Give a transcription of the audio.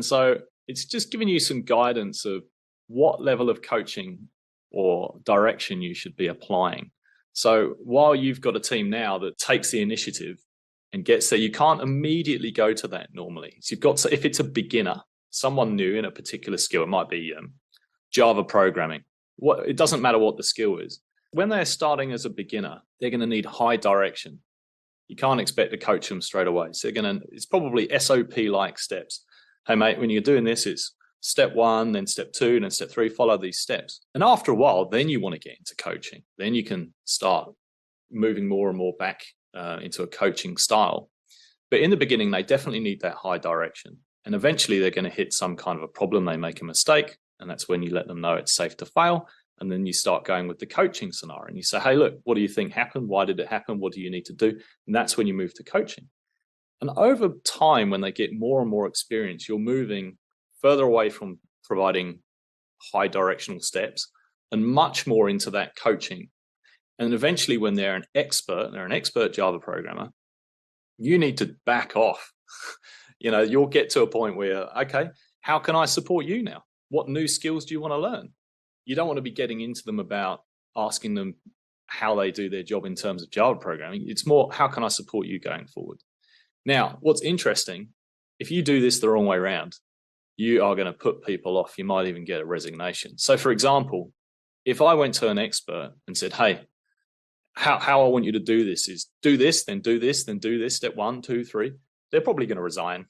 And so it's just giving you some guidance of what level of coaching or direction you should be applying. So while you've got a team now that takes the initiative and gets there, you can't immediately go to that normally. So you've got to, if it's a beginner, someone new in a particular skill, it might be Java programming. It doesn't matter what the skill is. When they're starting as a beginner, they're going to need high direction. You can't expect to coach them straight away. So it's probably SOP-like steps. Hey, mate, when you're doing this, it's step 1, then step 2, then step 3, follow these steps. And after a while, then you want to get into coaching. Then you can start moving more and more back into a coaching style. But in the beginning, they definitely need that high direction. And eventually they're going to hit some kind of a problem. They make a mistake. And that's when you let them know it's safe to fail. And then you start going with the coaching scenario. And you say, hey, look, what do you think happened? Why did it happen? What do you need to do? And that's when you move to coaching. And over time, when they get more and more experience, you're moving further away from providing high directional steps and much more into that coaching. And eventually, when they're an expert Java programmer, you need to back off. You'll get to a point where, okay, how can I support you now? What new skills do you want to learn? You don't want to be getting into them about asking them how they do their job in terms of Java programming. It's more, how can I support you going forward? Now, what's interesting, if you do this the wrong way around, you are going to put people off. You might even get a resignation. So for example, if I went to an expert and said, hey, how I want you to do this is do this, then do this, then do this, step 1, 2, 3, they're probably going to resign.